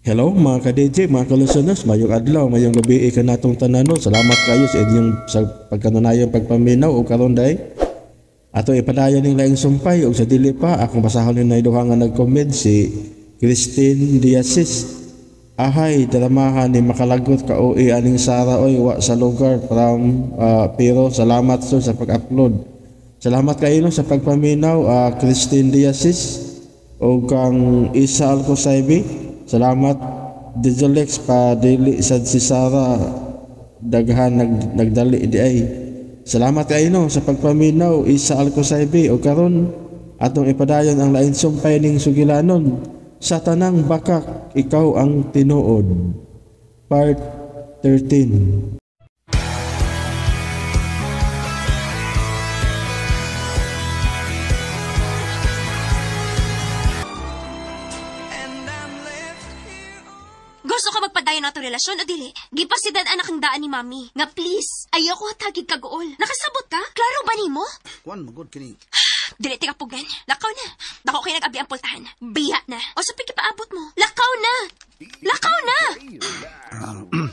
Hello mga ka-DJ, mga ka-listeners, mayong adlaw, mayong gabi ka natong tanano. Salamat kayo sa inyong sa pagkanunayong pagpaminaw o karon day. Ato ipadayon ning laing sumpay o sa dili pa akong basahon ni duha nga nag-comment si Christine Diasis. Ahay, dramahan ni makalagot ka o aning Sara oy wa sa lugar from pero salamat so sa pag-upload. Salamat kayo no, sa pagpaminaw Christine Diasis o kang Isa Alcosaybi. Salamat Dizolex pa dili sad si Sara daghan nagdali di ay. Salamat kayo no, sa pagpaminaw Isa Alcosaybi o karon atong ipadayon ang lain sumpay ning sugilanon. Sa tanang bakak, ikaw ang tinuod. Part 13. Gusto ka magpadayon na itong relasyon o dili? Gipasidan anak ang daan ni mami. Nga please, ayaw ko hatagig kagool. Nakasabot ka? Klaro ba ni mo? Kuan, magod kini. Dili ti kapugan. Lakaw na. Dako kayo nag-abi ang pultahan. Biya na. O sa paabot mo. Lakaw na. Lakaw na.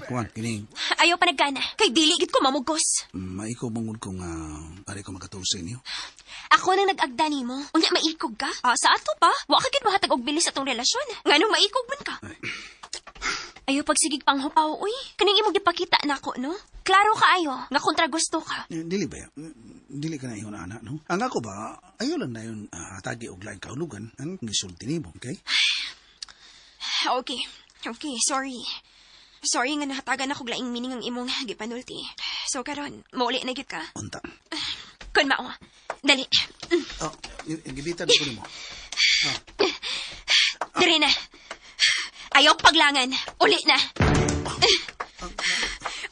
Kuan, kini. Ayaw pa nagana. Kay dili gid ko mamugos. Maiko bangod ko nga ari ko magkatulog sa inyo. Ako nang nag-agda ni mo. Unya maikog ka? Sa ato pa? Wa ka gid mahatag og bilis atong relasyon. Nganong maikog man ka? Ayaw pagsigig panghupaw, uy. Kaning imong gipakita na ako, no? Klaro ka ayo, nga kontra gusto ka. Dili ba? Dili ka na ihon ana, no? Ang ako ba, ayaw lang na yun tagi og lain kaulugan. Ang gisulti nimo, okay? Okay, sorry. Sorry nga nahatagan ako laing meaning ang imong gipanulti. So karon, mauli na gid ka. Unta. Kun mao. Dali. Gibitan ko nimo. Diri na. Ayaw paglangan. Uli na.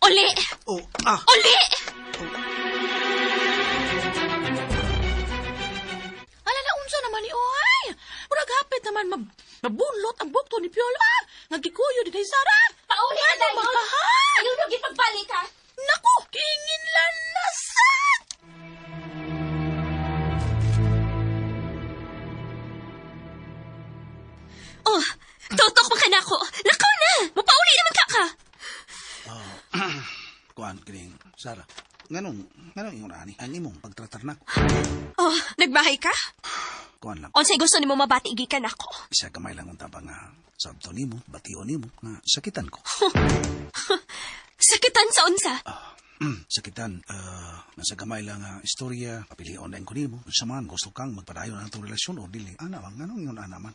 Uli. Uli. Alala, unsa naman ni Oy? Murag hapit naman mabunlot ang bukto ni Piolo. Nagkikuyo di kay Sara. Pauli na Ano dayon. mahal? Ayaw na gipagbalik ka. Naku, kingin lanasat! Oh, tutok mo ka na ako. Lakaw na. Mapauli naman ka. Kuan, kini. Sara, nganong ingon ani? Ang imong pagtratar nako. Oh, nagbahay ka? Kuan lang. Unsay gusto nimo mabati gikan ako? Isa kamay lang unta ba nga sabto nimo, bation nimo nga sakitan ko. Sakitan sa unsa? Sakitan, nasa gamay lang istorya, papili online ko nimo. Sa man, gusto kang magpadayon ang itong relasyon o dili. Anong yun man?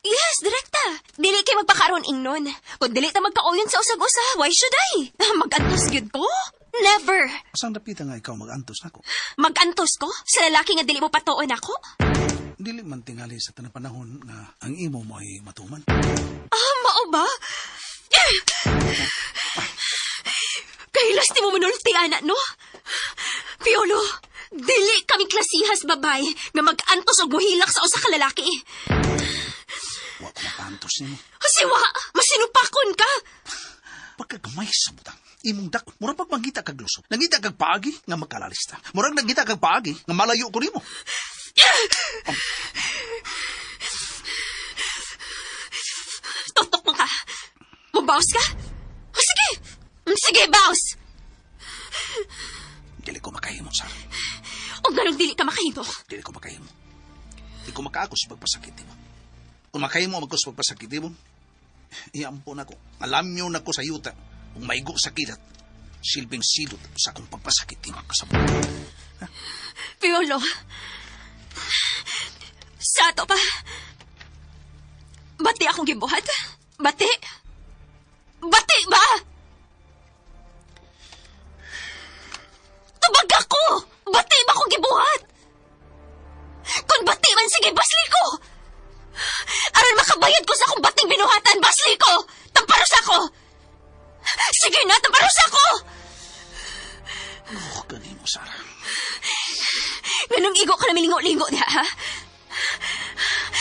Yes, direkta. Dili kay magpakaroon ingnon. Kung dili ta magkauyon sa usag-usa, why should I? Mag-antos gyud ko? Never. Asang napita nga ikaw mag-antos nako? Mag-antos ko? Sa lalaki nga dili mo patuon ako? Dili man tingali sa tanang panahon nga ang imo mo ay matuman. Mao ba? Kailas ti mo manulti, anak, no? Piolo, dili kami klasihas babay nga mag-antos o muhilak sa usa ka lalaki. Wa ko mapantos nimo. Siwa, masinupakon ka. Pagkagamay sa butang, imong dakot. Murag pagmangita kag lusot. Nangita kag paagi nga magkalalista. Murag nangita kag paagi nga malayo ko nimo. Tutok mo ka. Mabawas ka? Sige. Sige, bawas. Dili ko makahimo, Sara. O ganun dili ka makahimo. Dili ko makahimo. Di ko makaakos pagpasakit mo. Kung makahimo magkos pagpasakit mo, iampo na ko. Alam nyo na ko sa yuta kung maigo sa kilat. Silbing silot sa akong pagpasakit mo kasabot. Piolo. Sa ato pa. Bati akong gibuhat? Bati? Bati ba? Tubag ako! Bati ba akong gibuhat? Kung bati man, sige, basli ko! Aron makabayad ko sa akong bating binuhatan, basli ko! Tamparos ako! Sige na, tamparos ako! Ganin mo, Sara. Ganong igo ka na milingo-lingo niya, ha?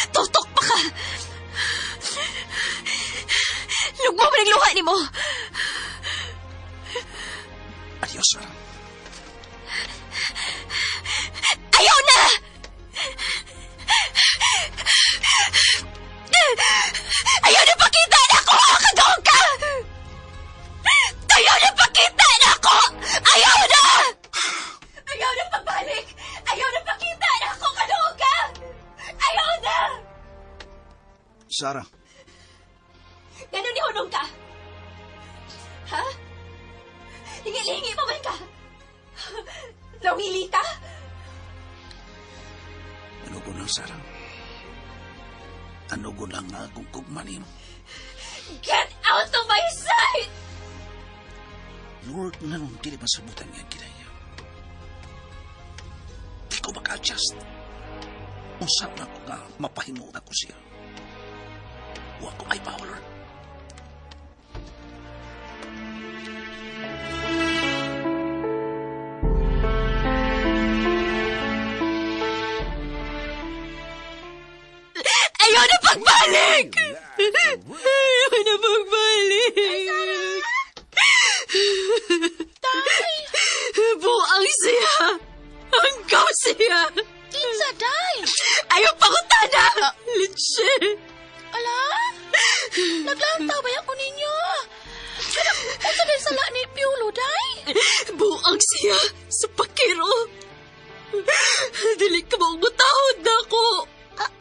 Tutok pa ka! Lugmo mo nagluha ni mo! Adios, Sara. Ayaw na! Ayaw na pakita na ako! Sarah. Ganun ni hunong ka? Ha? Hingi-hingi pa man ka? Nawili ka? Ano ko lang, Sarah? Ano ko lang nga kung kugmanin? Get out of my sight! Lord, nga nung dili masabutan niya ginaya. Di ko maka-adjust. Usap na ko nga mapahimo na ko siya. Huwag ko may power, Lord. Ayaw na pagbalik! Ayaw na pagbalik! Day! Buang siya! Hanggaw siya! Kinsa, Day? Ayaw pakutana! Litsi! Ala? Naglantaw ba ako ninyo? Unsa day sala ni Piolo, Day? Buang siya sa pakiro! Dili ka maubutahod na ako!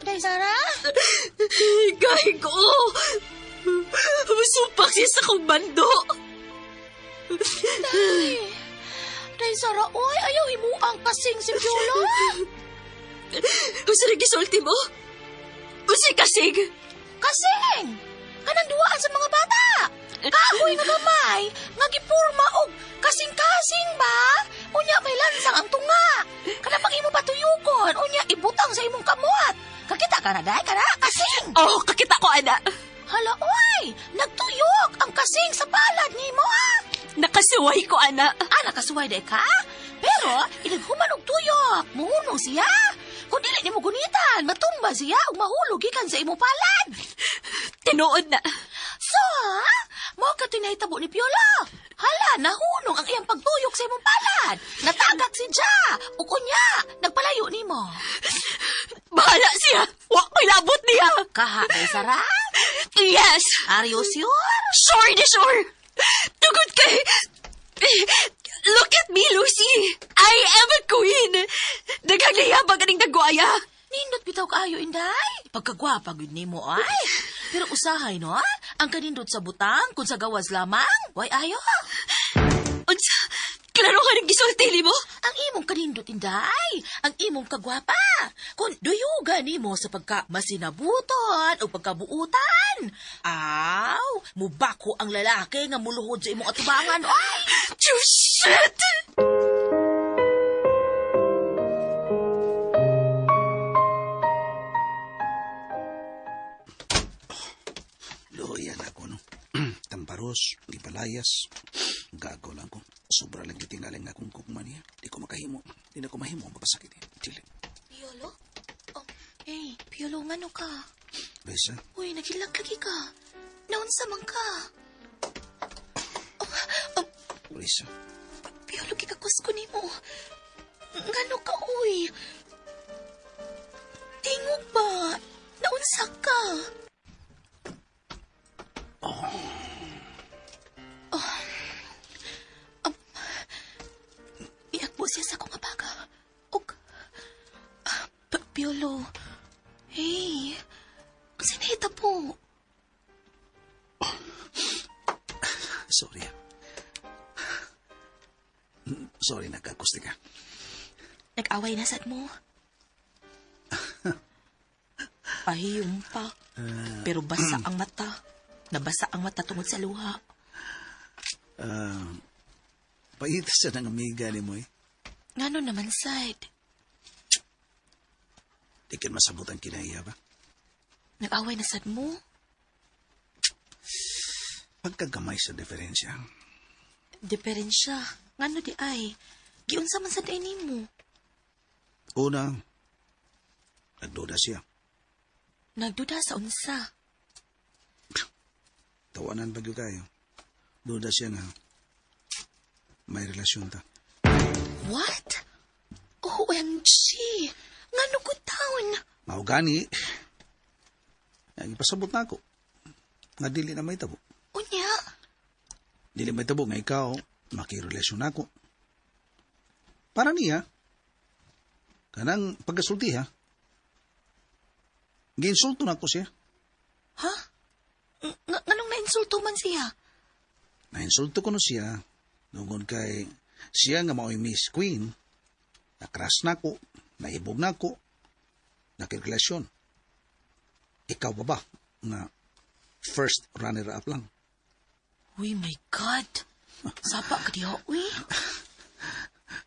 Day Sarah? Higay ko! Masupak siya sa kong bando! Day Sarah, oy, ayaw himuang kasing si Piolo. Usa na gisulti mo? Usa kasig? Kasing! Kanang duwaan sa mga bata. Kahoy nga gamay, nga gipurma og kasing-kasing ba? Unya may lansang ang tunga. Kana pag imo patuyukon, unya ibutang sa imong kamot. Kakita ka na, Day, kana kasing. Oh, kakita ko, ana. Hala, oy, nagtuyok ang kasing sa palad nimo, ah. Nakasuway ko, ana. Nakasuway, Day ka? Pero, inaghuman og tuyok, muhunong siya. Kung dili nimo gunitan, matumba siya ug mahulog gikan sa imong palad. Tinuod na. So, mo ka tinahitabo ni Piolo. Hala, nahunong ang iyang pagtuyok sa imong palad. Natagak si Ja. Ug unya, nagpalayo nimo. Bahala siya. Wa ko'y labot niya. Kaha, Day Sarah? Yes. Are you sure? Sure na sure. Tugod kay... Look at me, Lucy. I am a queen. Naghagliyabang ganing nagwaya. Nindot bitaw kaayo, Inday. Pagkagwapa gud nimo ay. Pero usahay no, ang kanindot sa butang kung sa gawas lamang, way ayo. Unsa? Klaro ka ng gisultili mo? Ang imong kanindot, Inday. Ang imong kagwapa. Kung duyugan nimo sa pagka masinabuton o pagkabuutan. Aw, mubako ang lalaki nga muluhod sa imong atubangan, ay. You shit! Loyan ako, no? Tamparos, di palayas. Gago lang ko. Sobra lang kitingaling na akong kukman niya. Di ko makahimo. Di na ko mahimo ang mapasakit niya. Chile. Piolo? Oh, hey, Piolo, ngano ka? Besa, Uy, nagilag lagi ka. Naunsa man ka? Risa. Piolo, kikakos ko nimo. Ngano ka, uy? Tingog ba? Naunsa ka? Iakbo siya sa kong abaga. Og, Piolo, hey, sinita po. Sorry. Sorry, nagkakusti ka. Nag-away na sad mo. Pahiyom pa. Pero basa ang mata. Nabasa ang mata tungod sa luha. Pahit sa nang amiga ni mo eh. Ngano naman, side? Di ka masabot ang kinaiya ba? Nag-away na sad mo? Pagkagamay sa diferensya. Diferensya. Ngano di ay? Giunsa man sad ini mo? Una, nagduda siya. Nagduda sa unsa. Tawanan bagyo kayo. Duda siya na may relasyon ta. What? OMG! Ngano ko taon? Maugani. Ipasabot na ako. Nga dili na may tabo. Unya? Dili may tabo nga ikaw, makirelasyon ako. Para niya, kanang pagkasulti ha, ginsulto na ako siya. Ha? Nganong na-insulto man siya? Nainsulto ko no siya. Nungod kay siya nga mao'y Miss Queen. Nakras na ko, naibog na ko, nakirrelasyon. Ikaw ba ba na first runner-up lang? Uy, my God. Sapa ka diha, uy.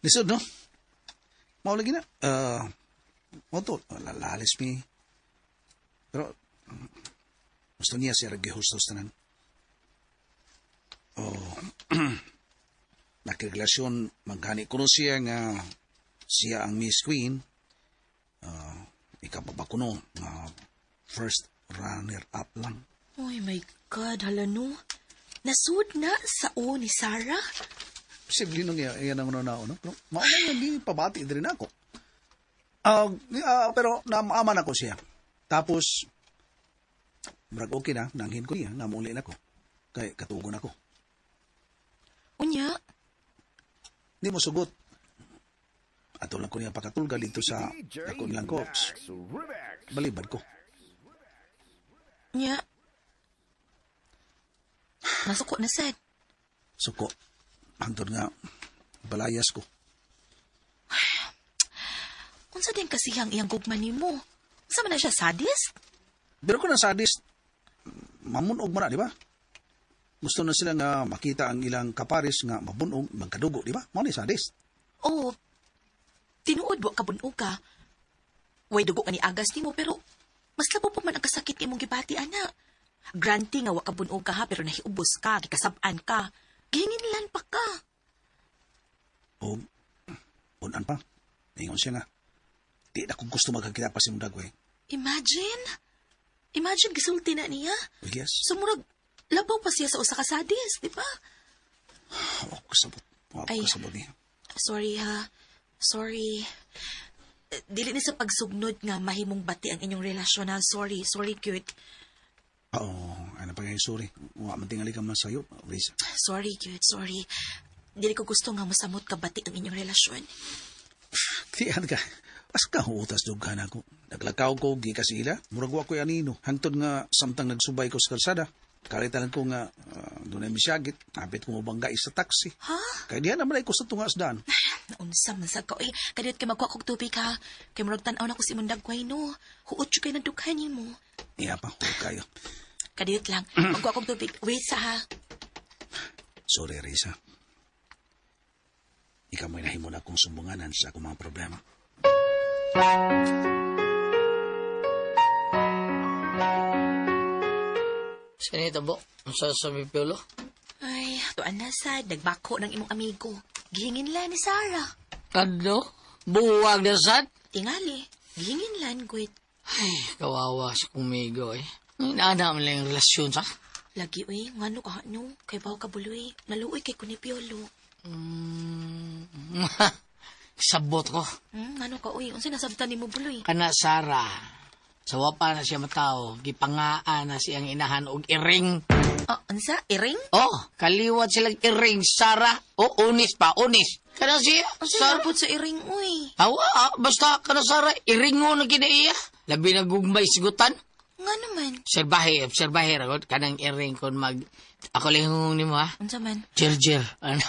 Lisod, no? Maulagi na. Mo to, lalalis mi. Pero, gusto niya siya nag-hustos tanan. Nakirrelasyon, maghani ko no siya nga siya ang Miss Queen. Ikaw ba ba ko no? First runner-up lang. Uy, my God, hala no. Nasud na sa o ni Sarah? Posible nung yan ang no? Pero mauna yung pabati din ako. Pero namaman ako siya. Tapos, marag okay na, nanghin ko niya, namuli na ko. Kaya katugon ako. Unya? Hindi mo sugot. Ato lang ko niya pakatulgal dito sa ako nilang coach. Balibad ko. Unya? Masuko na sad. Suko. Hangtod nga, balayas ko. Unsa din kasi ang iyang gugman nimo? Unsa man na siya sadist? Pero kung sadist, mamunog mo na, di ba? Gusto na sila nga makita ang ilang kaparis nga mabunog, magkadugo, di ba? Mo ni sadist. Oo. Tinuod wa kabunog ka. Way dugo ka ni agas nimo pero mas labo pa man ang kasakit imong gibati ana. Granting nga wa kabunog ka ha pero nahiubos ka, gikasab-an ka. Gihinginlan pa ka. O, unan pa. Ingon siya nga. Di na kung gusto magkakita pa si mong dagway. Imagine gisulti na niya. Well, yes. Sumurag labaw pa siya sa usa ka sadist, di ba? Ako kasabot. Ay. Ako kasabot niya. Sorry ha. Sorry. Dili ni sa pagsugnod nga mahimong bati ang inyong relasyon ha. Sorry, cute. Oo, ano pa kayo, sorry. Huwag matingali ka man sa'yo, Risa. Sorry, cute, sorry. Dili ko gusto nga masamot ka bati ang inyong relasyon. Tiyan ka. Pas ka huutas dughan ako. Naglakaw ko, gi ka sila. Murag ko yung anino. Hangtod nga samtang nagsubay ko sa kalsada. Kalitalan ko nga, doon ay misyagit. Napit ko mabangga sa taxi. Ha? Kaya diyan naman ay ko sa tungas daan. Naunsa man sa ko. Kadiyot kay magkuha kong tubig ha. Kay murag tanaw na ko si Mundagway no. Huot siya kayo ng dughan mo. Iya pa, huwag kayo. Kadiyot lang. Magkuha kong tubig. Wait sa ha. Sorry, Risa. Ikaw mo'y nahimo na akong sumbunganan sa akong mga problema. Sinita bo, ang sasabi Piolo? Ay, tuan na sad. Nagbako ng imong amigo. Gihingin lang ni Sarah. Ano? Buwag na sad? Tingali. Gihingin lang, gwit. Ay, kawawa si kumigo eh. Inaana mo lang yung relasyon sa? Lagi, uy. Ngano ka, no? Kay baw kabuloy. Naluoy kay Kunipiolo. Sabot ko. Ngano ka, uy? Unsa nasabtan ni mo, buloy? Kana Sara. Sawa pa na siya matao. Gipangaan na siyang inahan og iring. Unsa? Iring? Oh, kaliwat silang iring, Sara. Oh, unis pa, unis. Kana siya, Unsa Sara. napod sa iring, uy? Awa, basta kana Sara, iring mo na kinaiya. Labi na gugmay sigutan. Nga naman. Obserbahe, ragot. Kanang iring kon mag... Ako lihong ni mo, ha? Unsa man? Jer. Ano?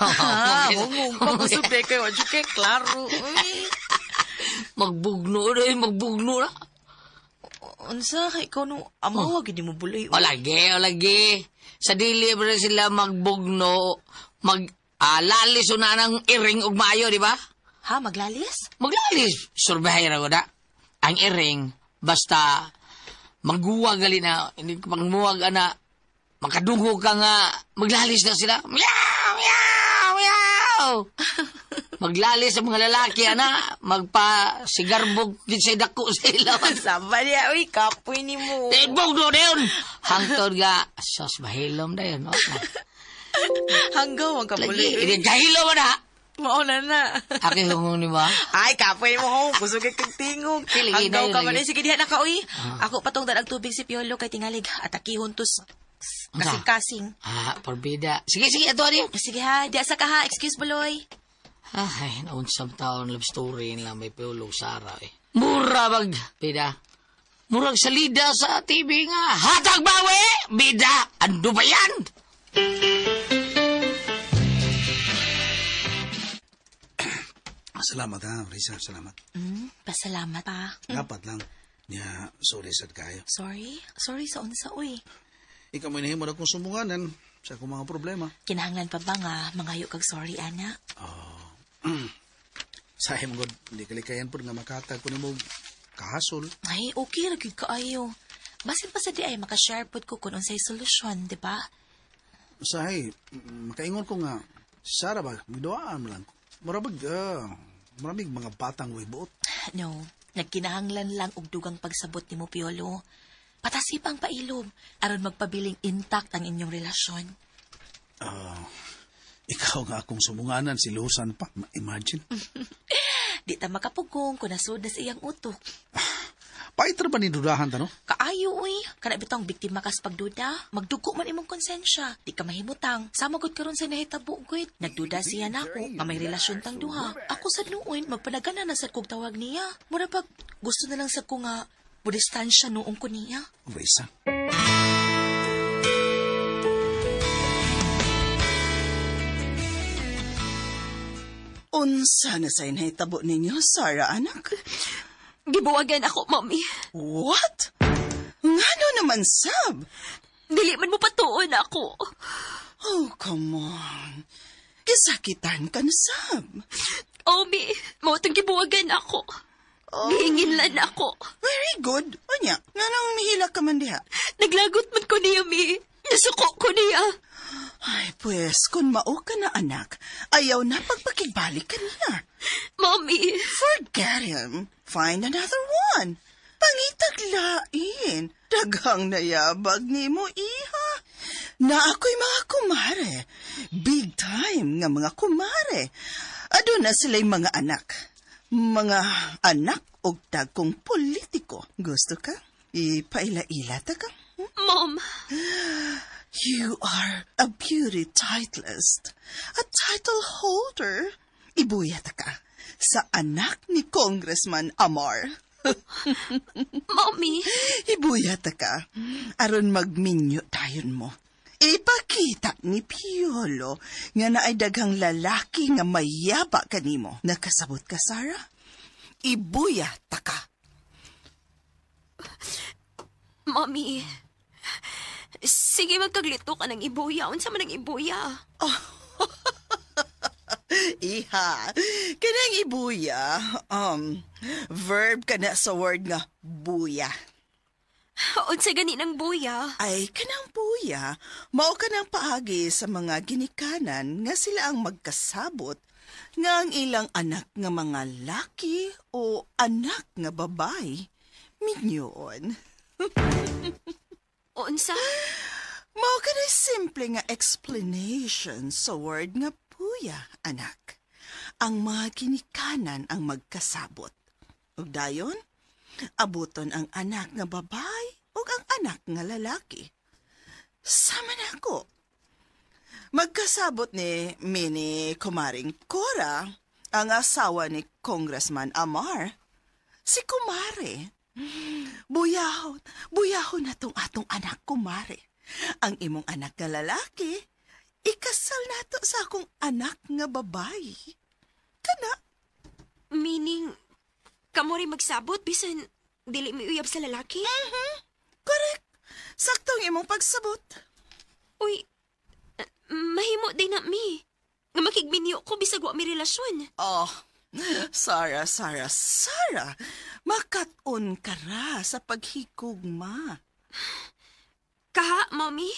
Pag-usap na kayo. Adyo klaro. Uy. Magbugno na. Unsa kay ikaw no amaw gid mo buloy. O lagi. Sa dili ba sila magbugno, lalis na ng iring ug maayo, di ba? Ha, maglalis? Maglalis. Surbahay ra da. Ang iring, basta magguwag gali na, hindi ko pangmuwag na, makadungog ka nga, maglalis na sila. Meow! Maglalis sa mga lalaki, ana, magpa-sigarbog din sa dako sa ilawan. Saba niya, uy, kapoy ni mo. Bugno na yun! Hangtod nga, sos, mahilom na yun. No? Hanggaw ang Lagi, kabuloy. hindi, kahilom na. Mauna na. Aki hungong ni ba? Ay, kapoy mo ho. Gusto kay kang tingog. Sige, Hanggaw ka lagi. man. Sige, diha na ka, uy. Ako patong ang tubig si Piolo kay tingalig. At akihon tos kasing-kasing. Porbida. Sige, ito rin. Sige ha, diya sa ka ha. Excuse, buloy. Ay, naunsam taon love story lang may Piolo Sara eh. Mura bag. Pida. Murag salida sa TV nga. Hatag bawi! Bida! Ando ba yan? Salamat ha, Risa, salamat. Pasalamat pa. Dapat lang. Ya, sorry sad kayo. Sorry? Sorry sa unsa, uy. Ikaw may nahimo na kong sumbunganan sa akong mga problema. Kinahanglan pa ba nga mangayo kag sorry, ana? Sayang god, hindi kalikayan po nga makatag ko ni mo kahasol. Ay, okay, ragid kaayo. Basin pa sa di ay makashare pod ko kung unsay solusyon, di ba? Usahay, makaingon ko nga, si Sarah ba, magduaan lang. Maraming mga batang way buot. No, nagkinahanglan lang og dugang pagsabot ni mo, Piolo. Patasipang pailom, aron magpabiling intact ang inyong relasyon. Ikaw nga akong sumbunganan, si Lusan pa, imagine. Di ta makapugong kung nasud na sa iyang utok. Paitra ba ni dudahan ta, no? Kaayo, uy. Kana bitong biktima kas pagduda. Magdugo man imong konsensya. Di ka mahimutang. Samagod karon sa nahitabo, gud. Nagduda siya na ako nga may relasyon tang duha. Ako sa noon, magpanagana na sa kong tawag niya. Mura pag gusto na lang sa ko nga budistansya noong ko niya. Risa. Unsa na sa inahitabo ninyo, Sarah, anak? Gibuwagan ako, Mommy. What? Ngano naman, Sab? Dili man mo patuon ako. Oh, come on. Kisakitan ka na, Sab. Omi, mo itong gibuwagan ako. Gihinginlan ako. Very good. Anya, nga nang mihila ka man diha. Naglagot man ko niya, Mi. Nasuko ko niya. Ay, pues, kung mao ka na, anak, ayaw na pagpakibalik ka niya. Mommy. Forget him. Find another one. Pangitaglain. Daghang nayabag ni mo, iha. Na ako'y mga kumare. Big time nga mga kumare. Ado na sila'y mga anak. Mga anak og dagkong politiko. Gusto ka? Ipaila-ila ta ka? Mom. You are a beauty titleist. A title holder. Ibuyat ka sa anak ni Congressman Amar. Mommy. Ibuyat ka. Aron magminyo tayon mo. Ipakita ni Piolo nga naay daghang lalaki nga mayaba kanimo. Nakasabot ka, Sarah? Ibuyat ka. Mommy. Sige, magkaglito ka ng ibuya. Unsa man ang ibuya? Iha, kanang ibuya, verb ka na sa word nga buya. Unsa gani ng buya? Ay, kanang buya, mao ka ng paagi sa mga ginikanan nga sila ang magkasabot nga ang ilang anak nga mga laki o anak nga babay. Minyon. Unsa? Mao ka na simple nga explanation sa word nga buya, anak. Ang mga ginikanan ang magkasabot. Ug dayon, abuton ang anak nga babay ug ang anak nga lalaki. Sama na ako. Magkasabot ni Mini Kumaring Cora, ang asawa ni Congressman Amar. Si Kumare. Buyahon na tong atong anak, Kumare. Ang imong anak nga lalaki, ikasal nato sa akong anak nga babae. Kana? Meaning, kamo rin magsabot bisan dili mi uyab sa lalaki? Correct. Saktong imong pagsabot. Uy, mahimo din na mi. Nga makigminyo ko bisag wa mi relasyon. Oh, Sarah. Makat-on ka ra sa paghikugma. Kaha, Mommy?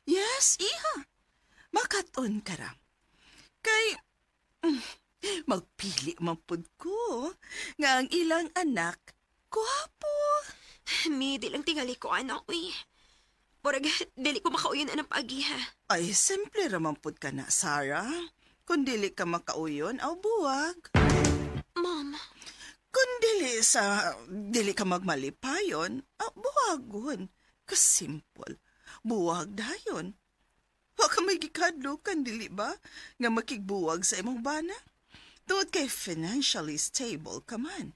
Yes, iha. Makat-on ka ra. Kay, magpili man pud ko nga ang ilang anak, guwapo. Mi, di lang tingali ko, anak, uy. Porag, dili ko makauyon ang pagi, ha? Ay, simple raman pud ka na, Sarah. Kung dili ka makauyon, aw buwag. Mom. Kung dili ka magmalipayon, buwagon. Kasimple. Buwag dayon. Wa ka may gikadlokan, dili ba? Nga makigbuwag sa imong bana? Tungod kay financially stable ka man.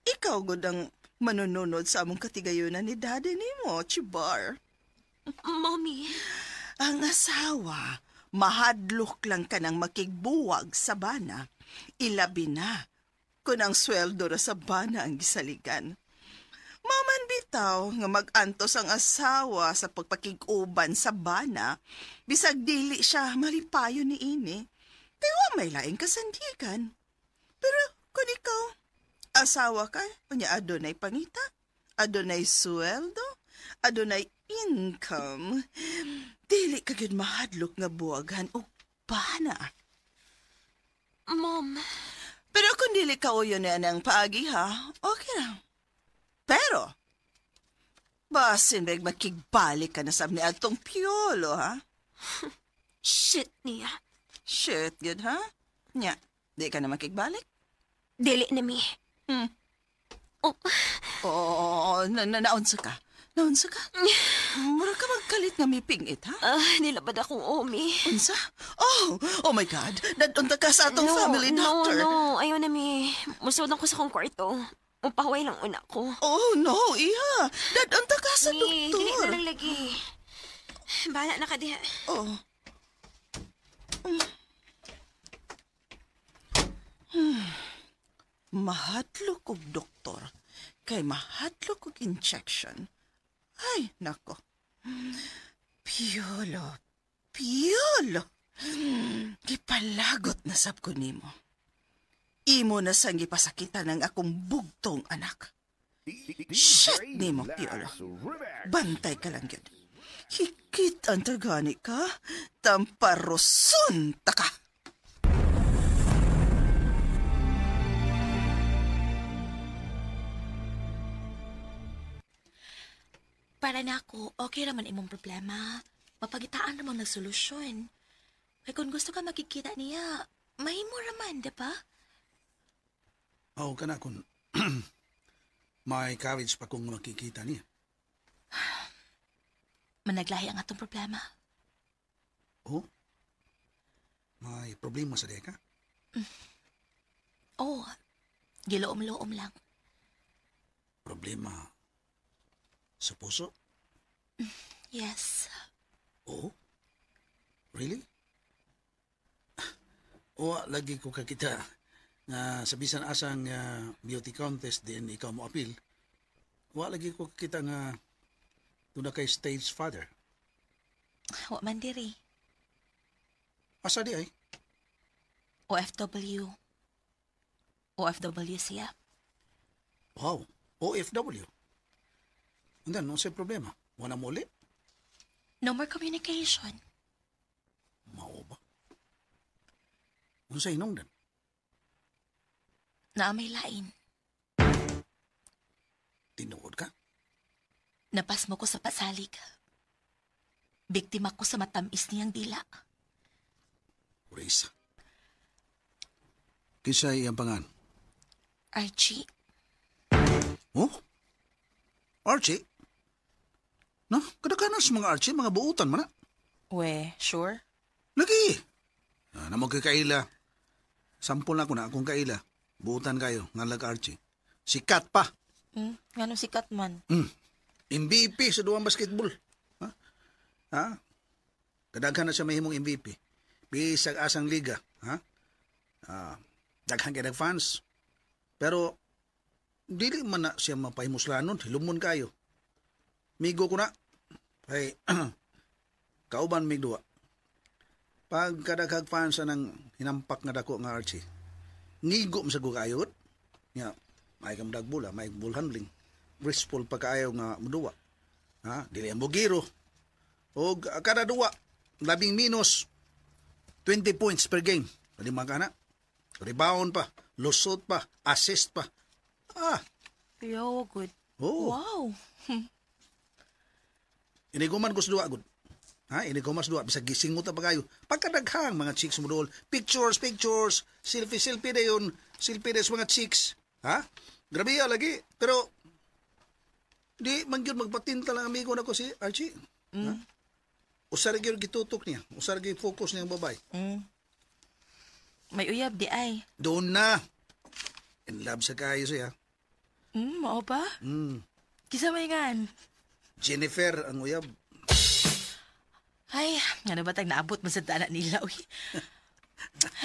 Ikaw gud ang manununod sa among katigayunan ni daddy nimo, Chibar. Mommy, Ang asawa, mahadlok lang ka ng makigbuwag sa bana. Ilabi na kung ang sweldo ra sa bana ang gisaligan. Maman bitaw nga mag-antos ang asawa sa pagpakig-uban sa bana, bisag dili siya malipayo ni ini. Pero may laing kasandigan. Pero kung ikaw, asawa ka, unya adunay pangita, adunay sweldo, adunay income, dili ka gyud mahadlok nga buwagan og bana. Mom, Pero kung dili ka uyo na ng paagi ha, okay lang. Pero, basin bag makigbalik ka na sa ni atong piolo ha? shit niya. Shit, good ha? Nya, di ka na makigbalik? Dili na mi. Hmm. Oh, Oo, naunsa ka. Naunsa ka? Mura ka magkalit nga may pingit, ha? nilabad akong Omi. Unsa? Oh my God. Dadunta ka sa atong family doctor. No, ayaw na mi. Musod ako sa kong kwarto. Upahuay lang una ko. Oh, no, iha. Dadunta ka sa Mi, dili na doktor. lang lagi. Bahala na ka diha. Oh. Mahadlok og doktor. Kay mahadlok og injection. Ay, nako. Piolo. Piolo. Gipalagot na sab ko nimo. Imo na sang gipasakitan ng akong bugtong anak. Shit nimo, Piolo. Bantay ka lang yun. Hikit ang tagani ka, tamparoson ta ka. Para na ako, okay raman imong problema. Mapagitaan naman nagsolusyon. Kaya kung gusto ka makikita niya, mahimo raman, di ba? Oo ka na kung may courage pa kung makikita niya. Managlahi ang atong problema. Oo? May problema sa deka? Oo, giloom-loom lang. Problema sa puso? Yes. Oo? Really? O lagi ko kakita na sa bisan asang beauty contest din ikaw mo appeal. Wa lagi ko kakita nga tuna kay stage father. Wa man diri. Asa di ay? OFW. OFW siya. Wow, OFW. And then, no say problema. Wala mo ulit? No more communication. Mao ba? Ano sa inong dan? Na may lain. Tinuod ka? Napas mo ko sa pasalig. Biktima ko sa matamis niyang dila. Risa. Kisa iyang pangan? Archie, Oh? Archie? No? Kadakanas mga Archie, mga buutan man na. we, sure? Lagi! Namang kay Kaila. Sampol na ko na akong Kaila. Buutan kayo, ngalag Archie. Sikat pa. Ngano sikat man? MVP sa duwang basketball. Ha? Kadaghan na siya mahimong MVP. Bisag asang liga. Ha? Daghan kay fans. Pero, dili man na siya mapahimuslanon. Hilumon kayo. Migo ko na. Hey, kauban mig duwa. Pag kadaghag fans ng hinampak nga dako nga Archie, ngigo mo sa gugayot. Nga, may kamdag bula, may ball handling. Wristful pa kaayaw nga muduwa. Ha? Dili ang bugiro. O kada duwa, 10 minus, 20 points per game. Lima ka na. Rebound pa, lusot pa, assist pa. Yo, good. Oh. Wow. Iniguman ko sa duwa, good. Ha? Iniguman sa duwa, bisag gisingot na pa kayo. Pagkadaghang mga chicks mo doon. Pictures, selfie na yun. Selfie na sa mga chicks. Ha? Grabe lagi. Pero, di man yun magpatinta lang amigo na ko si Archie. Ha? Usar yun gitutok niya. Usar yun focus niya ang babay. May uyab di ay. Doon na. In love sa kayo siya. Mao ba? Kisa may ngan. Jennifer ang uyab. Ay, nga na ba tag naabot man sa daanan nila, uy.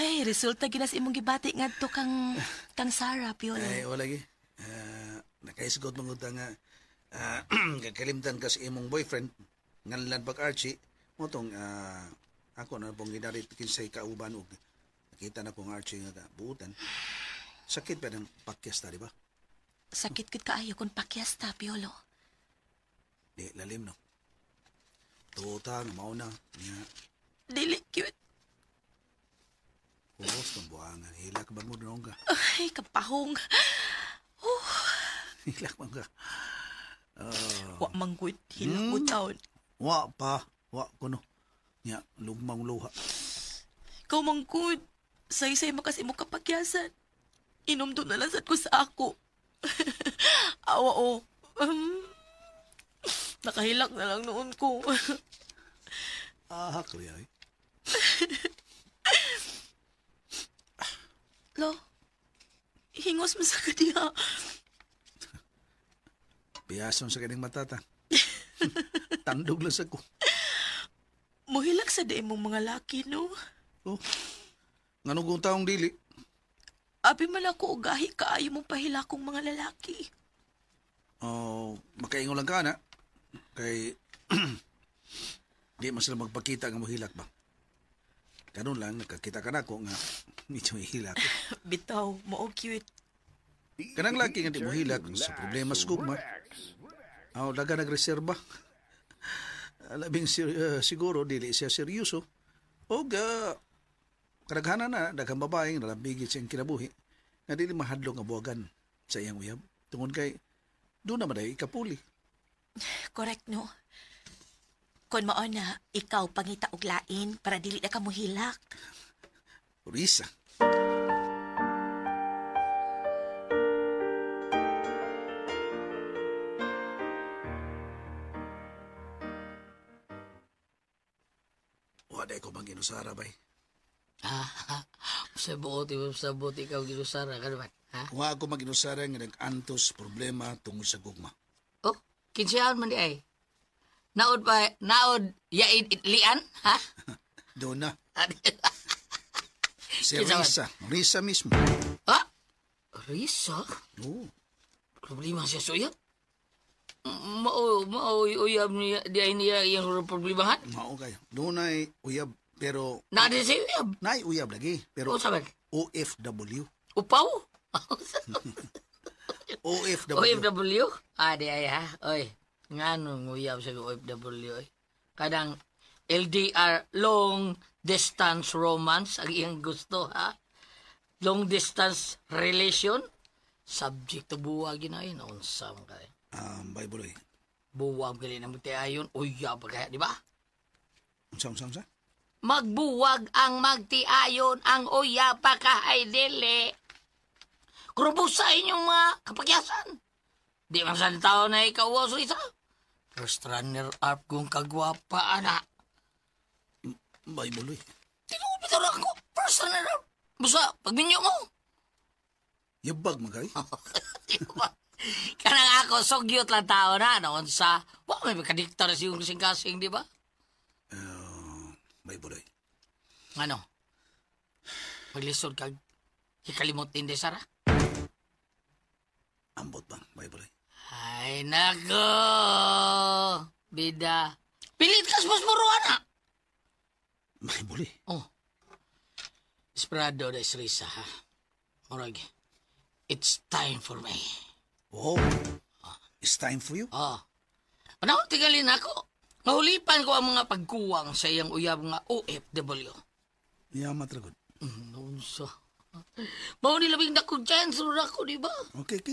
Ay, resulta ginas imong gibati ngadto kang Sarah, Piolo. Ay, wala gi. Nakaisgot mong utang nga kakalimtan ka sa imong boyfriend nganlan pag Archie mo tong ako na pong ginarit kinsay kauban og nakita na kong Archie nga buutan. Sakit pa ng pakyasta, di ba? Sakit kit kaayo kung pakyasta, Piolo. Di, lalim no. Tuta, mauna. Nga, Dili cute. huwos kong buhangan. Hilak ba mo doon ka? Ay, kapahong. Hilak ba ka? Wa manggut, hilang ko taon. Wa pa. Wa ko no. Nga, lugmang luha. Ikaw manggut. Say-say makas imo kapagyasan. Inom doon na lang sad ko sa ako. Awa o. Nakahilak na lang noon ko. Kuya eh. Lo, hingos mo sa kadiha. Piyason sa kaning matata. Tandog lang sa ko. Muhilak sa di mong mga laki, no? Oh, nganong taong dili? Abi man ako ugahi kaayo mong pahilakong mga lalaki. Oh, makaingon lang ka na. Kay di man sila magpakita nga mohilak ba. Kanon lang nakakita ka na ko nga medyo hilak. Bitaw, mo cute. Kanang laki nga di mohilak sa problema sa kugma. Aw daga nagreserba. Labing siguro dili siya seryoso. O kadaghanan na daghang babaeng nalambigit siyang kinabuhi nga dili mahadlong nga buwagan sa iyang uyab. Tungod kay doon naman ay ikapuli. Correct, no? Kung mao na, ikaw pangita og lain para dili na ka mohilak. Risa. Waday ko bang inusara bay? Sabot ikaw ginusara ka naman. Ha? Wa ako mag-inusara nga nag-antos problema tungod sa gugma. Oh, kinsiyahan man di ay. Naod yaid itlian, ha? Doon na. Si Kinsa man? Risa. Risa mismo. Ha? Risa? Oo. Problema siya suya? Uyab niya, di ay niya yung problemahan? Mao kayo. Doon ay uyab. Pero, Nadi siya uyab. naay uyab lagi. Pero, O sabi, OFW. upaw? OFW. OFW? Di ay ha? Oy, nga nung uyab sa OFW, oy. Kadang LDR, long distance romance, ang iyang gusto, ha? Long distance relation, subject to buwag yun ay, naunsam kayo. Bible eh. Buwag gali na mo ayon, uyab kaya, di ba? Unsa? Magbuwag ang magtiayon ang uyab pa kahay dili. Krubos sa inyong mga kapagyasan. Di man sa tao na ikaw so isa. First runner up kung kagwapa, anak. Bible eh. Tinubitar ako. First runner up. Busa, pagminyo mo. Yabag magay. Diba? Kanang ako, sogyot lang tao na. Noon sa, may kadikta na siyong kasing-kasing, di ba? Bible eh. Ano? Maglisod kag hikalimot din de Sara? Ambot bang Bible eh. Ay, nako! Bida. Pilit kas mas muro, anak! Bible eh. Oh. Esperado da Risa, ha? Murag, it's time for me. Oh. It's time for you. Oh. Panahon tigalin ako. Nahulipan ko ang mga pagkuwang sa iyang uyab nga OFW. Yamat ragod. Noon sa... Mao ni labing dakong chance rin ako, di ba? Okay.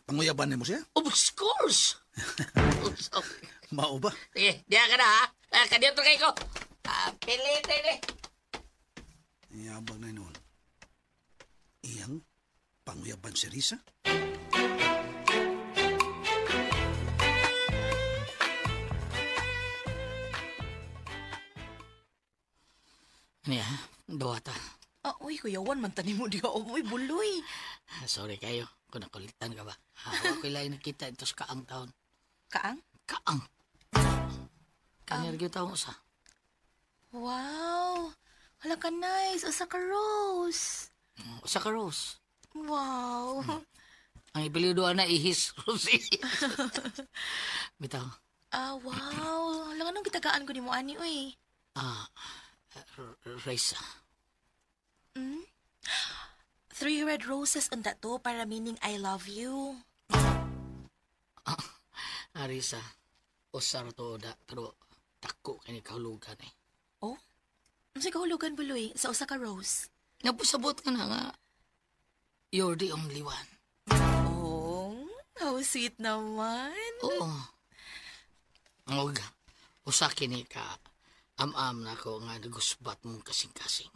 Panguyaban mo siya? Of course! Mao ba? Sige, diya ka na, ha? Kadito kayo ko. Pilit, eh. Yabag na noon. Iyang panguyaban si Risa? Ano Dawata. Uy, kuyawan man tani mo diha. Uy, buloy. Sorry kayo. Ako nakulitan ka ba? Ako lain nakita ito sa kaang taon. Kaang? Kaang. Kanyar gyud taon sa. Wow! Hala ka nice. Usa ka rose. Usa ka rose. Wow! Ang ipilido na ihis rose. Bitaw. Wow. Hala nga nung gitagaan ko ni mo, ani, uy. Raisa. Three red roses on that to para meaning I love you. Arisa. Usar to da. Pero dako kani kahulugan eh. Oh? Ano sa kahulugan, Buloy? Sa usa ka rose? Napusabot ka na nga. You're the only one. Oh, how sweet naman. Oo. Og, usa kini ka. Am-am na ko nga nagusbat mong kasing-kasing.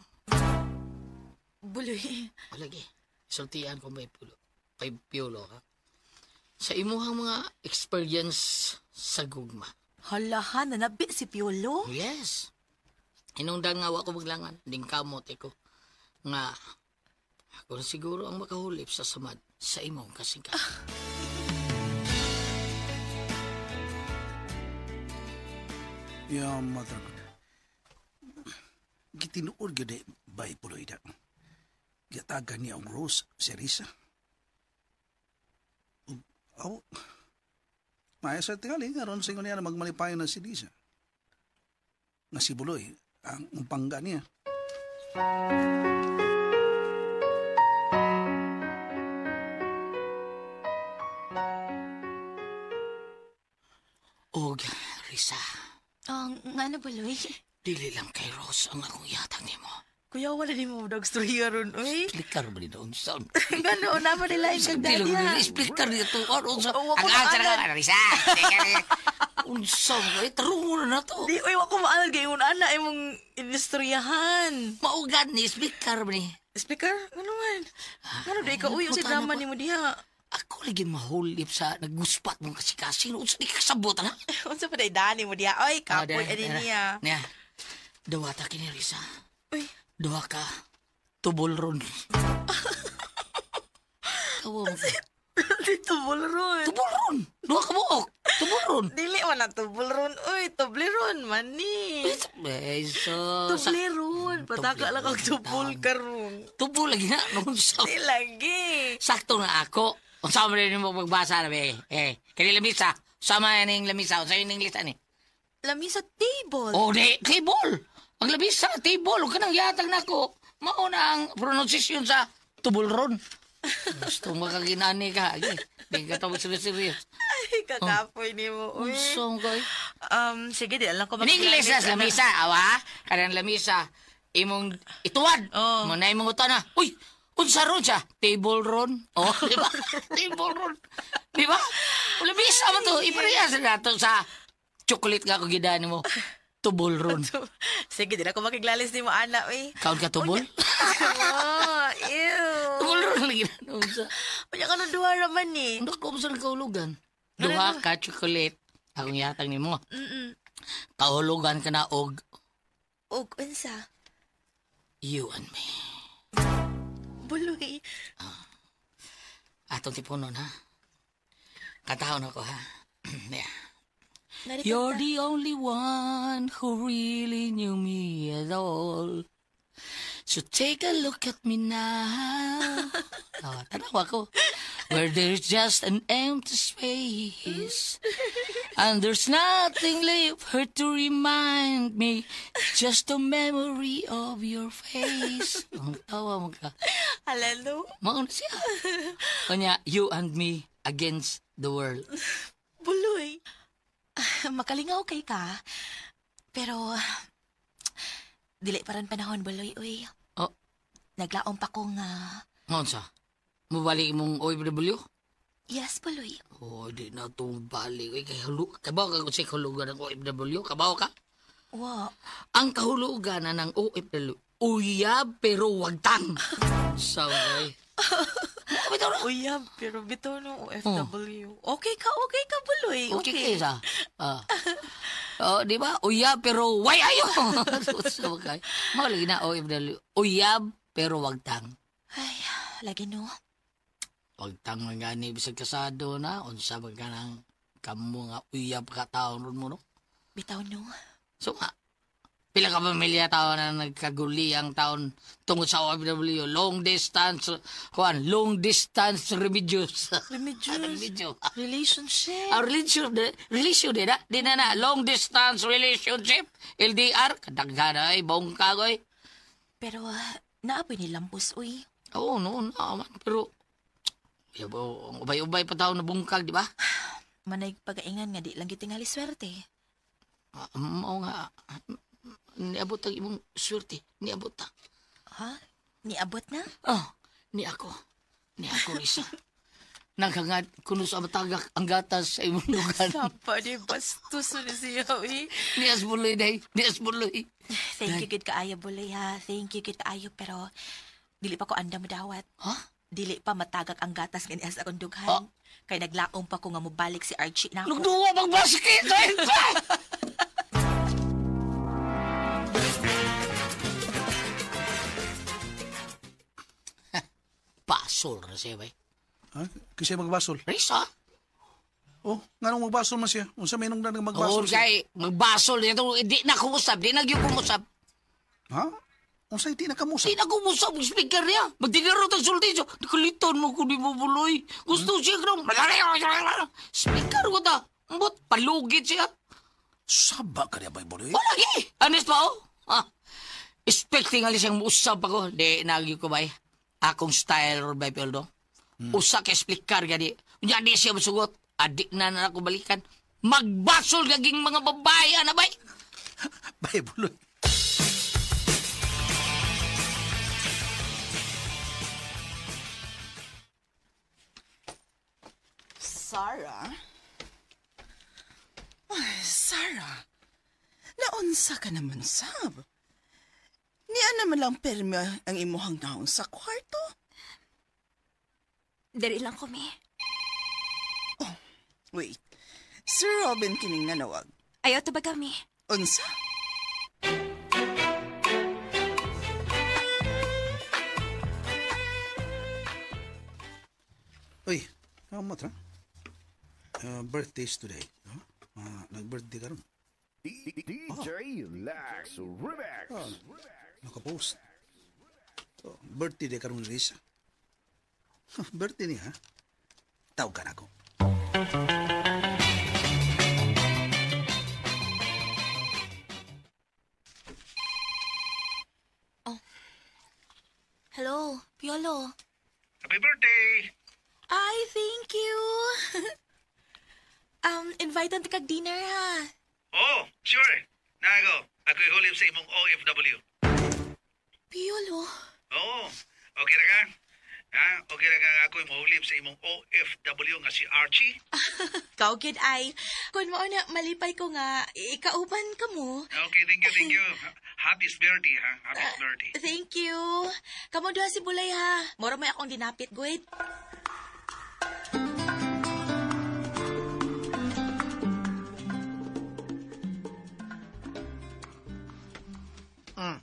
Buloy. O lagi, sultian ko may pulo. Kay piolo ha. Sa imuhang mga experience sa gugma. Halahan na nabi si Piolo. Yes. Inungdang nga ko maglangan. Ding kamot ko. Nga, ako na siguro ang makahulip sa samad sa imong kasing-kasing. Mother. Gitinuod gyud bay puloy da. Gatagan niya ang Rose, si Risa. Aw. Maya sa tingali, aron sa niya na magmalipayon na si Risa. Nga si Buloy, ang umpangga niya. Og, Risa, Nga na, Buloy? dili lang kay Rose ang akong yatang nimo. Kuya, wala di mo dagstorya ron, uy. Explicar ba ni doon sound? Ganoon naman nila yung Dili kagdadya. lang explicar dito. Ano sa Oo, wako ang answer maanan. ka, Risa? Unsong, tarungo na to. Di, uy, wako maanan kayo ana ay mong inistoryahan. Maugan ni explicar ba ni? Speaker, ano man? Ano, di ka, uy, yung si drama ni mo diha. Ako lagi mahulip sa naguspat mong kasi-kasi. Unsa di ka kasabot, ha? Unsa pa day dani mo diha? Oy, kapoy, ani niya. Niya, dawa ta kini, Risa. Uy, Dawa ka, tubol ron. Tawa mo ka. dito bulron. Tubol ron! Dawa ka buok! Tubol ron! Dili man ang tubulron. Uy, tubleron, mani. Beso. Tubleron. Pataka lang kang tubol karon. Tubol lagi na. Nung sa... Di lagi. Sakto na ako. Kung saan mo rin mo magbasa na, be. Kani lamisa. Sama yan yung lamisa. Sa'yo yung lista ni. Lami sa table. Oh, di. Table. Ang lamisa, table. Huwag ka nang yatag na ako. Mauna ang pronunciation sa tubol ron. Gusto makaginani ka. Hindi ka tawag serious. Ay, kakapoy ni mo. Uy. Unsong koy. Sige, di alam ko In English na lamisa, awa. Kanang lamisa. Imong ituwad. Oh. Muna imong utan na. Uy, unsa ron siya? Table ron. Oh, di ba? Table ron. Di ba? Lamisa mo to. Iparehas na to sa chocolate nga ko gidani mo. Tubol ron. Sige, di na ako makiglalis ni mo, ana, uy. Kaon ka tubol? Ew. Tubol ron lagi na. Unsa? Panya ka nang duha raman ni. Ano ko sa kahulugan? Duha ka chocolate. Akong yatang ni mo. Kahulugan ka na og Og, unsa? you and me. Buloy. Atong tipunon, ha? Katahon ako, ha? Yeah. Narito You're ka. the only one who really knew me at all. So take a look at me now. Tanawa ko. Where there's just an empty space. And there's nothing left for to remind me. Just a memory of your face. Ang tawa mo ka. Alalo. Mauna siya. Kanya, you and me against the world. Buloy. Makalingaw kay ka. Pero, dili pa rin panahon, Buloy, uy. Oh, Naglaom pa ko nga. ngayon sa? Mabalik mong OFW? Yes, Buloy. Oh, di na itong balik. Ay, kabaw ka kung sa kahulugan ng OFW? Kabaw ka? Wa. Ang kahulugan na ng OFW, uyab pero wagtang. Sabay. Bitaw na. Uyab, pero bitaw no OFW. Okay ka, Buloy. Okay kayo sa? Oh, di ba? Uyab pero way ayo. Sabay. Mahalagi na OFW. Uyab pero wagtang. Ay, lagi no. pagtangon nga ni bisag kasado na, unsa ba ka nang kamo nga uyab ka taon ron mo, no? Bitaw no. So nga, pila ka pamilya taon na nagkaguli ang taon tungod sa OFW, long distance remedios. Remedios. Relationship. Relation din, di na, long distance relationship, LDR, kadaghan ay, bong kagoy. Pero naapoy ni Lampos, uy. Oo, no, naman, pero, ubay-ubay pa taon na bungkag, di ba? Manay pagaingan nga di lang gitingali swerte. Oo nga, niabot ang imong swerte, niabot ta. Ha? Niabot na? Oh, ni ako, Risa. Naghangat kuno sa matagak ang gatas sa imong lugar. Sapa di bastos na siya, uy. Nias buloy, day, nias buloy. Thank you gid kaayo buloy ha. Thank you gid kaayo pero dili pa ko anda madawat. Ha? Dili pa matagak ang gatas nga niya sa akong dughan. Oh. Kay naglaom pa ko nga mobalik si Archie na ako. Nagduwa magbasket, day! Basol na siya, bay. Ha? Kasi magbasol. Risa? Oh, nga nung magbasol man siya. Unsa may nung Oo, magbasol siya. kay magbasol niya. Di na kumusap, di na kumusap. Ha? Unsa hindi na kamusa? Di na kumusap ang speaker niya. Magdinaro ng sulti siya. Nakalitan mo kung di mo buloy. Gusto siya kung speaker ko ta. Ambot, palugit siya. Saba ka niya ba, Buloy? Wala gi. Honest pa, oh. Ah. Expecting alis siyang usap ako. Di, nagyo ko ba akong style or by Pildo. Usa ka speaker gadi. Unya di siya masugot. Adik na ako balikan. Magbasol gaging mga babae, ana bay? Bay, Buloy. Sarah? Ay, Sarah. Naunsa ka naman, sab. Niya naman lang permi ang imuhang naon sa kwarto. Dari lang ko, mi. Wait, Sir Robin kining nanawag. Ayaw to ba kami? Unsa? Uy, kamot ha? Birthday's today. Nag-birthday ka ron. DJ Lax Remax. Nakapost. Birthday day ka ron, Risa. Birthday niya, ha? Tawag ka na ako. Hello, Piolo. Happy birthday! Ay, thank you. Invite kag dinner ha. Oh, sure. Nago, ako'y hulib sa imong OFW. Piolo. Oo, okay na ka? Ha? Okay na ka nga ako'y mahulib sa imong OFW nga si Archie? Kaugid ay. Kung mo na malipay ko nga, ikauban ka mo. Okay, thank you. Happy birthday, ha? Happy birthday. Thank you. Kamo duha si Bulay ha. Moro may akong dinapit, guid.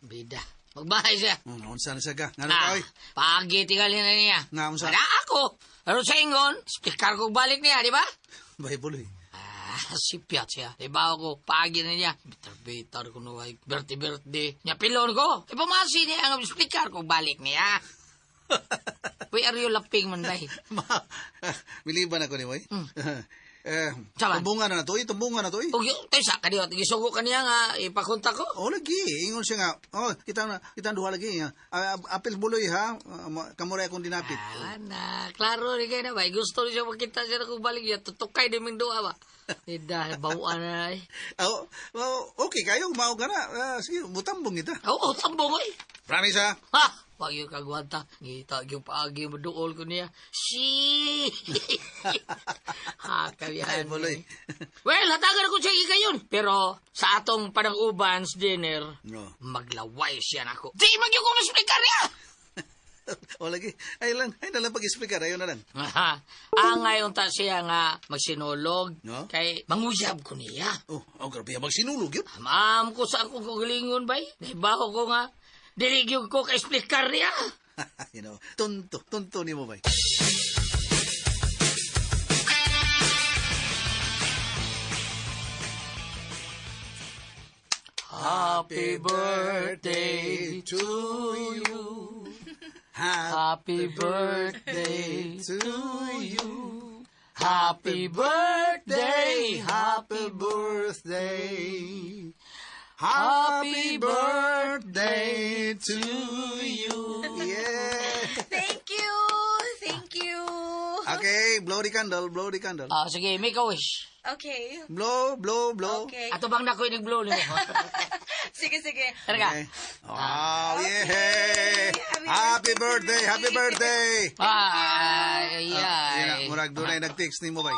Bida. Magbahay siya. Naunsa na siya ka? Nga ka, oy. Pagi tingali na niya. Nga, unsa? Wala ako. Pero sa ingon, speaker ko balik niya, di ba? Bay, Buloy. Sipyat siya. Di ba ako, pagi na niya. Bitar ko na, birthday. Niya pilon ko. Ipamasi niya ang speaker ko balik niya. Uy, are you laping man, bay? Miliban ako ni, boy. Saman? Tumbungan na to, tumbungan na to, Ug tay sa kaniya gisugo kaniya nga ipakontak ko. Oh, lagi. Ingon siya nga. Oh, kita duha lagi. Apil Buloy, ha? Kamuray akong dinapit. Na, klaro ni kay na bay. Gusto niya makita siya kung balik niya. Tutukay din min duha ba? Ida, bawaan na ay. Okay, kayo, umao ka na. Sige, butambong kita. Oo, tambong ay. Promise, ha? Ha! Wag yung kagwanta. Ngita yung paagi mo dool ko niya. Si! Ha, kabihan. Ay, Buloy. Well, hatagan ako siya ikayon. Pero sa atong panang-ubans dinner, No. maglaway siya na ako. Di magyong kong speaker niya! O, lagi. Ay nalang pag-explicar. Ayaw na lang. Aha. Ngayon ta siya nga magsinulog. No? Kay manguyab ko niya. Oh, grabe. Magsinulog yun. Ma'am ko sa akong kagalingon bay. Nahibaho ko nga. Diligyo ko ka-explicar niya. Tunto ni mo, bay. Happy birthday to you. Happy birthday to you. Happy birthday, happy birthday. Happy birthday to you. Yeah. Thank you. Thank you. Okay, blow the candle, blow the candle. Sige, make a wish. Okay. Blow, blow, blow. Okay. Ato bang nakoy nag-blow nimo? Sige, sige. Tara ka. Okay. Wow, yeah. Happy birthday, happy birthday. Ay, Yan na, ay. murag doon ay nag-text ni mo ba?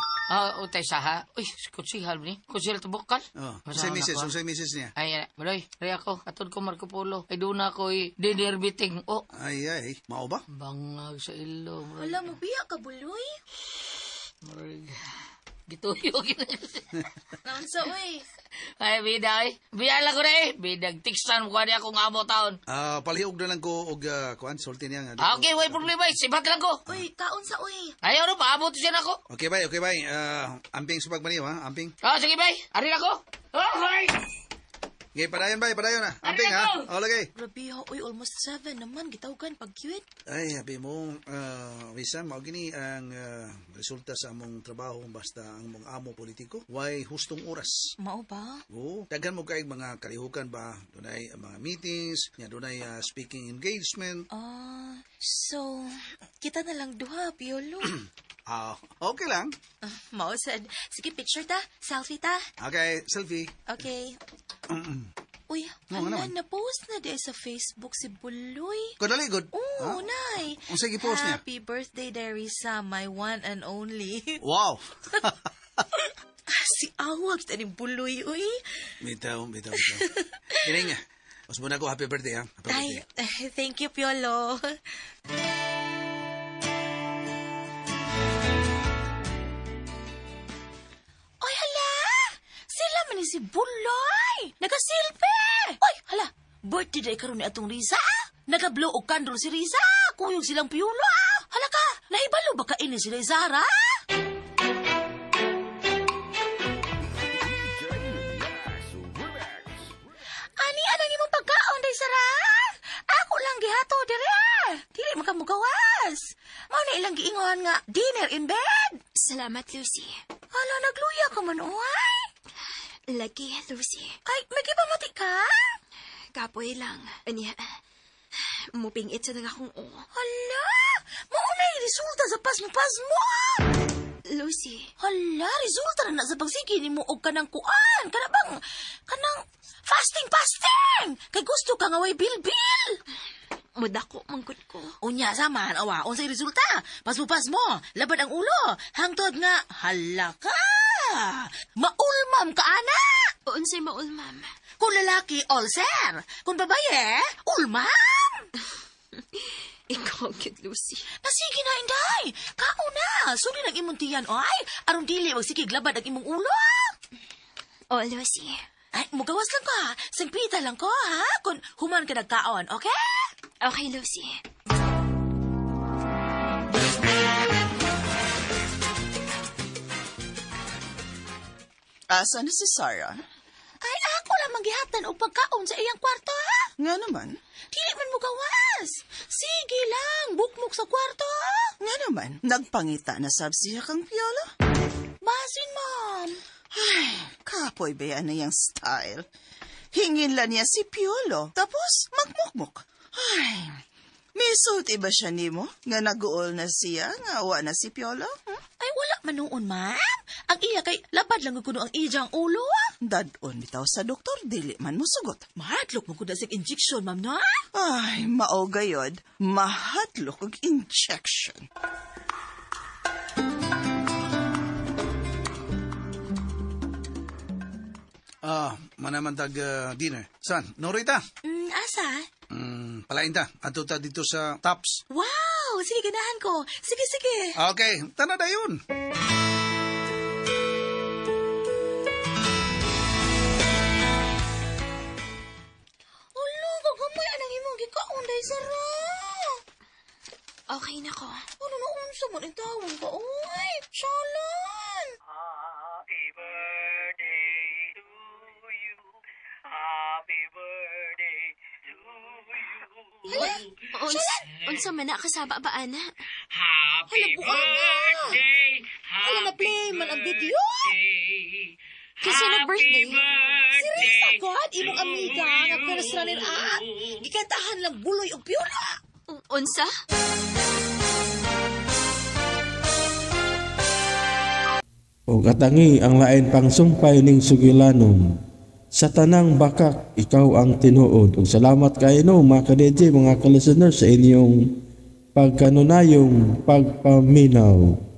Utay sa ha. Uy, kutsihal ni. Kutsihal to bukal. Unsay misis niya. Ay, Maroy, ray ako. Atod ko Marco Polo. Ay, doon ako'y dinner meeting. Oh, Ay, mao ba? bangag sa ilo. Wala mo biya ka, buloy. Maroy. Gituyo. Naunsa, uy. Ay, biday. Biyala ko na eh. Bidag, tiksan mo ka niya kung amo taon. Palihog na lang ko og kuan sulti niya nga. Okay, way problema. Sibat lang ko. Uy, kaunsa, uy. Ayaw no, paabot siya na ako. Okay, bye. Amping supag maniw ha, amping. Sige, bay. Arin ako. Okay. Okay, padayon na. Amping ha. O lagay. Grabe ha, uy, almost 7 naman. Gitawagan pag-cute. Ay, habi mo, Wisan, mao gini ang resulta sa among trabaho basta ang mong amo politiko. Why hustong oras? Mao ba? Oo, daghan mo kay mga kalihukan ba? Dunay mga meetings, nya dunay speaking engagement. So, kita na lang duha, Piolo. Okay lang. Mao sad. Sige, picture ta. Selfie ta. Okay, selfie. Okay. Uy, Ano naman? na-post na di sa Facebook si Buloy. Good, good. Oo, nay. Unsay gi-post niya? Happy birthday, Darisa, my one and only. Wow. Si Awag, taning Buloy, uy. Bitaw. Kini nga. Mas muna ko happy birthday ha. Happy Ay, birthday. thank you, Piolo. Oy, hala! Sila man ni si Buloy! Nagasilpi! Oy, hala! Birthday day karon ni atong Riza? Nagablow og candle si Riza! Kuyog silang Piolo, ah! Hala ka! Nahibalo ba ka ini si Rizara? Ani, anang imong pagkaon, day Sara? Ako lang gihato, dire. Dili makamugawas. Mao na ilang giingon nga, dinner in bed. Salamat, Lucy. Hala, nagluya ka man, uy. Lagi, Lucy. Ay, may kipamati ka? Kapoy lang. Anya, mupingit sa nga akong o. Hala, maunay resulta sa pasmo-pasmo. Lucy, Hala, resulta na sa pagsigi ni mo og kanang kuan. Kanang fasting. Kay gusto ka nga way bilbil. mudako mangkot ko. Unya saman, awa, unsay resulta? Pasmo-pasmo, labad ang ulo, hangtod nga, hala ka! Maulmam ka, ana! Unsay maulmam? Kung lalaki, ulcer. Kung babaye, ulmam! Ikaw, cute Lucy. Nasige na, inday! Kao na! Suli nag imong tiyan, ay! Aron dili, magsikig labad ang imong ulo! Oh, Lucy. Ay, mugawas lang ko, ha? Singpita lang ko, ha? Kung human ka nagkaon, okay? Okay, Lucy. Asa na si Sarah? Ay, ako lang manggihatan og pagkaon sa iyang kwarto, ha? Nga naman. Dili man mo gawas. Sige lang, bukmok sa kwarto. Nga naman. Nagpangita na sab siya kang Piolo. Basin, ma'am. Ay, kapoy ba yan na yung style? Hingin lang niya si Piolo, tapos magmukmuk. Ay, may sulti ba siya nimo? Nga naguol na siya, nga awa na si Piolo? Ay, wala man noon, ma'am. Ang iya kay labad lang kuno ang iyang ulo, ha? Dadon bitaw sa doktor, dili man mo sugot. Mahatlok mo kuno sa injection, ma'am, na? Ay, mao gayod, mahatlok og injection. Manamantag dinner. San? Norita? Asa? Palain ta. Ato ta dito sa Tops. Wow! Sige, ganahan ko. Sige, sige. Okay, tana na yun. Ulo, gagamay anang imong gikaon, day Sara. Okay na ko. Ano na unsa man ang tawag ka, uy? Shalan! Happy birthday to you. Happy Unsa man na kasaba ba, ana? Hala, buwan na. Hala, na-play man ang video. Kasi na birthday. Si Risa God, imong amiga, nga personalin gikantahan lang buloy o piyona. Unsa? O katangi ang lain pang sumpay ning sugilanon. Sa tanang bakak, ikaw ang tinuod. Ug salamat kayo mga ka-DJ, mga ka-listeners sa inyong pagkanunayong pagpaminaw.